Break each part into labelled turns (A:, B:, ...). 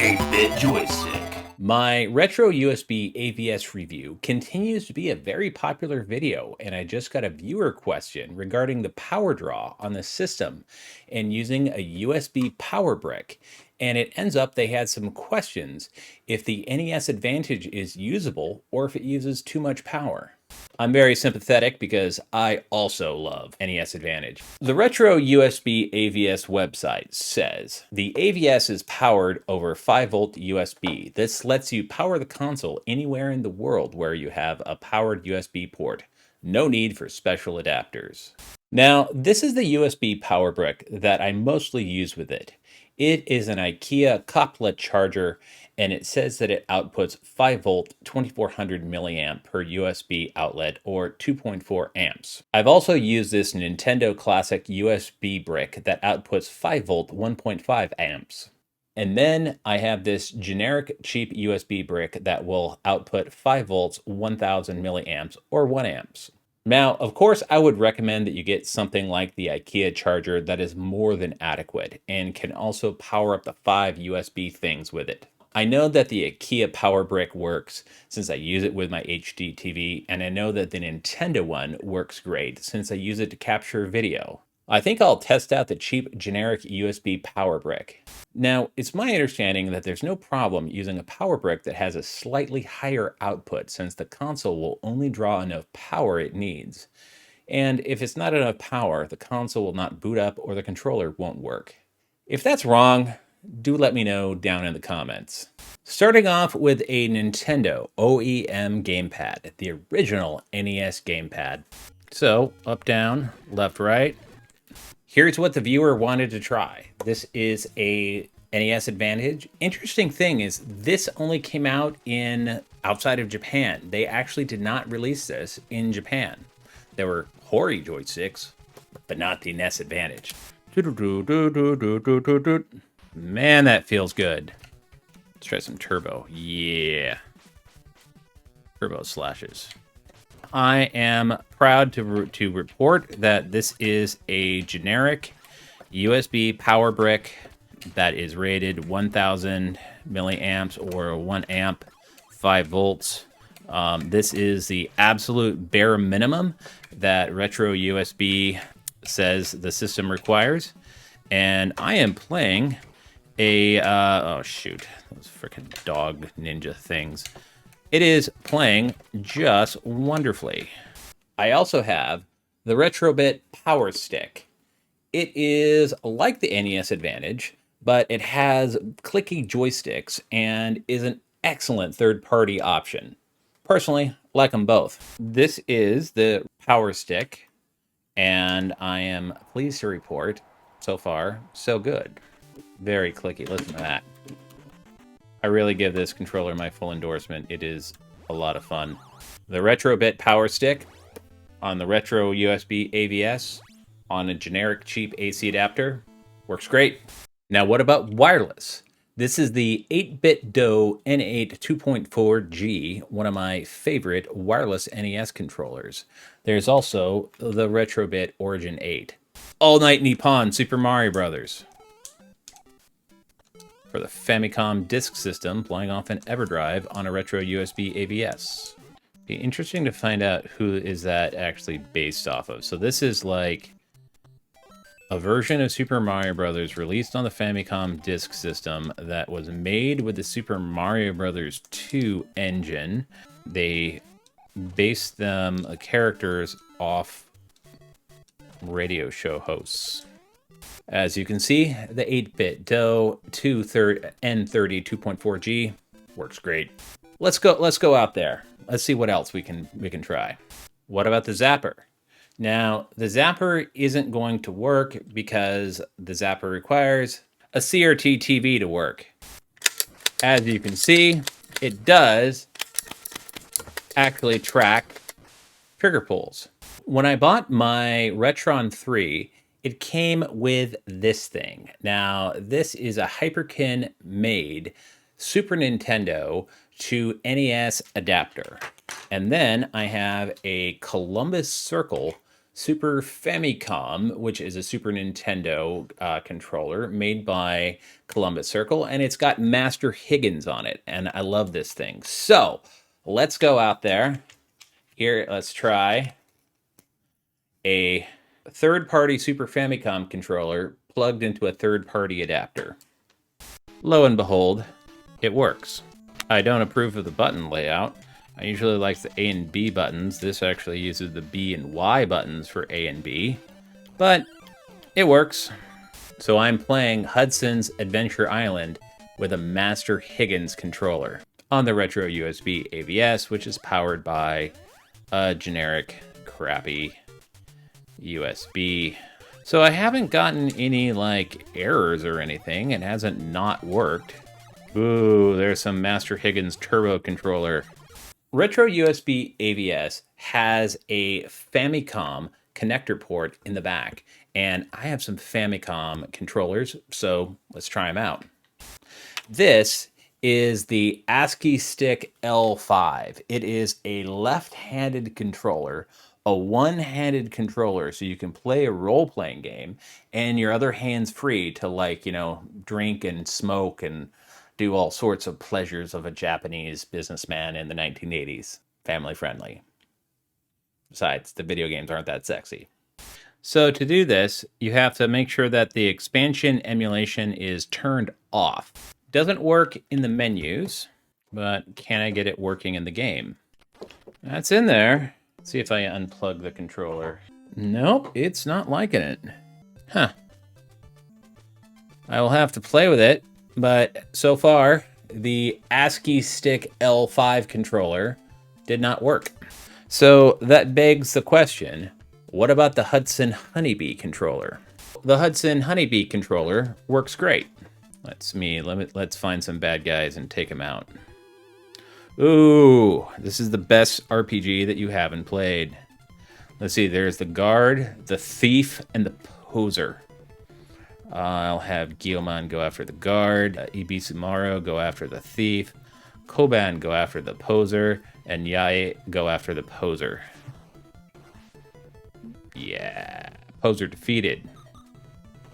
A: 8-bit joystick. My retro USB AVS review continues to be a very popular video, and I just got a viewer question regarding the power draw on the system and using a USB power brick. And it ends up they had some questions if the NES Advantage is usable or if it uses too much power. I'm very sympathetic because I also love NES Advantage. The Retro USB AVS website says the AVS is powered over 5-volt USB. This lets you power the console anywhere in the world where you have a powered USB port. No need for special adapters. Now, this is the USB power brick that I mostly use with it. It is an IKEA KOPPLA charger, and it says that it outputs 5-volt 2400 milliamp per USB outlet, or 2.4 amps. I've also used this Nintendo Classic USB brick that outputs 5-volt 1.5 amps. And then I have this generic cheap USB brick that will output 5 volts 1000 milliamps, or 1 amps. Now, of course, I would recommend that you get something like the IKEA charger that is more than adequate and can also power up the 5 USB things with it. I know that the IKEA power brick works since I use it with my HD TV, and I know that the Nintendo one works great since I use it to capture video. I think I'll test out the cheap generic USB power brick. Now, it's my understanding that there's no problem using a power brick that has a slightly higher output since the console will only draw enough power it needs. And if it's not enough power, the console will not boot up or the controller won't work. If that's wrong, do let me know down in the comments. Starting off with a Nintendo OEM gamepad, the original NES gamepad. So, up, down, left, right. Here's what the viewer wanted to try. This is a NES Advantage. Interesting thing is this only came out outside of Japan. They actually did not release this in Japan. There were Hori joysticks, but not the NES Advantage. Man, that feels good. Let's try some turbo. Yeah. Turbo slashes. I am proud to report that this is a generic USB power brick that is rated 1000 milliamps or 1 amp, 5 volts. This is the absolute bare minimum that Retro USB says the system requires. And I am playing oh shoot, those freaking dog ninja things. It is playing just wonderfully. I also have the RetroBit Power Stick. It is like the NES Advantage, but it has clicky joysticks and is an excellent third-party option. Personally, like them both. This is the Power Stick, and I am pleased to report, so far, so good. Very clicky, listen to that. I really give this controller my full endorsement. It is a lot of fun. The RetroBit Power Stick on the Retro USB AVS on a generic cheap AC adapter works great. Now, what about wireless? This is the 8-bit DOE N8 2.4G, one of my favorite wireless NES controllers. There's also the RetroBit Origin 8. All Night Nippon Super Mario Brothers. For the Famicom disk system, playing off an EverDrive on a Retro USB AVS. Be interesting to find out who is that actually based off of. So this is like a version of Super Mario Brothers released on the Famicom disk system that was made with the Super Mario Brothers 2 engine. They based them characters off radio show hosts. As you can see, the 8-bit DOE N30 2.4G works great. Let's go out there. Let's see what else we can try. What about the Zapper? Now, the Zapper isn't going to work because the Zapper requires a CRT TV to work. As you can see, it does actually track trigger pulls. When I bought my Retron 3, it came with this thing. Now, this is a Hyperkin made Super Nintendo to NES adapter. And then I have a Columbus Circle Super Famicom, which is a Super Nintendo controller made by Columbus Circle, and it's got Master Higgins on it, and I love this thing. So let's go out there. Here, let's try a third-party Super Famicom controller plugged into a third-party adapter. Lo and behold, it works. I don't approve of the button layout. I usually like the A and B buttons. This actually uses the B and Y buttons for A and B, but it works. So I'm playing Hudson's Adventure Island with a Master Higgins controller on the RetroUSB AVS, which is powered by a generic crappy USB. So I haven't gotten any like errors or anything. It hasn't not worked. Ooh, there's some Master Higgins turbo controller. RetroUSB AVS has a Famicom connector port in the back, and I have some Famicom controllers, so let's try them out. This is the ASCII Stick L5. It is a left-handed controller, a one-handed controller, so you can play a role-playing game, and your other hand's free to, like, you know, drink and smoke and do all sorts of pleasures of a Japanese businessman in the 1980s. Family friendly. Besides, the video games aren't that sexy. So to do this, you have to make sure that the expansion emulation is turned off. Doesn't work in the menus, but can I get it working in the game? That's in there. Let's see if I unplug the controller. Nope, it's not liking it. Huh. I will have to play with it. But so far, the ASCII Stick L5 controller did not work. So that begs the question, what about the Hudson Honeybee controller? The Hudson Honeybee controller works great. Let's find some bad guys and take them out. Ooh, this is the best RPG that you haven't played. Let's see, there's the guard, the thief, and the poser. I'll have Guillemon go after the guard, Ibisumaru go after the thief, Koban go after the poser, and Yae go after the poser. Yeah, poser defeated.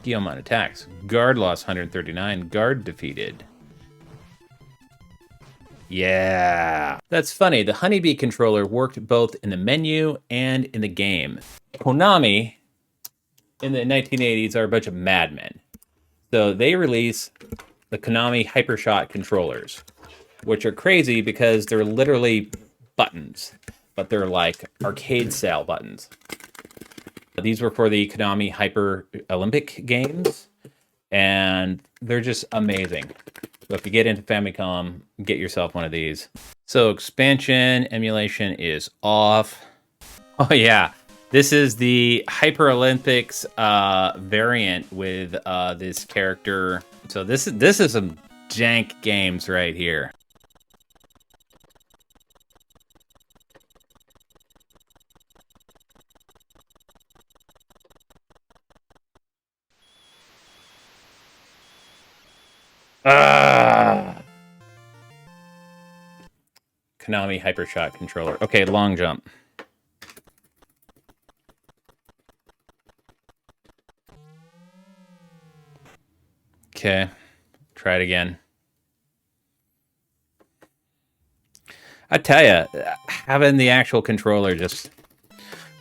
A: Guillemon attacks. Guard lost 139, guard defeated. Yeah. That's funny, the Honeybee controller worked both in the menu and in the game. Konami in the 1980s are a bunch of madmen. So they release the Konami HyperShot controllers, which are crazy because they're literally buttons, but they're like arcade-style buttons. These were for the Konami Hyper Olympic games, and they're just amazing. So if you get into Famicom, get yourself one of these. So expansion emulation is off. Oh yeah. This is the Hyper Olympics variant with this character. So this is some jank games right here. Konami HyperShot controller. Okay, long jump. Okay, try it again. I tell you, having the actual controller just...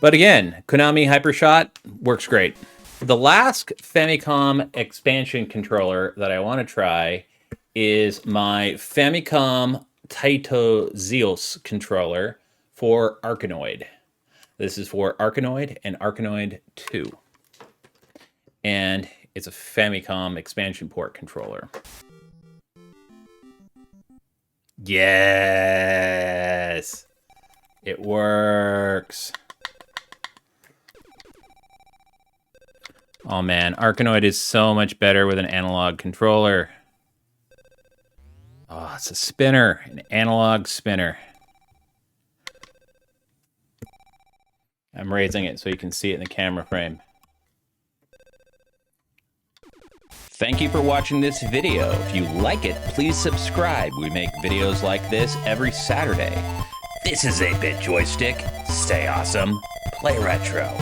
A: But again, Konami HyperShot works great. The last Famicom expansion controller that I want to try is my Famicom Taito Zeus controller for Arkanoid. This is for Arkanoid and Arkanoid 2. And it's a Famicom expansion port controller. Yes! It works. Oh man, Arkanoid is so much better with an analog controller. Oh, it's a spinner, an analog spinner. I'm raising it so you can see it in the camera frame. Thank you for watching this video. If you like it, please subscribe. We make videos like this every Saturday. This is 8-Bit Joystick. Stay awesome. Play retro.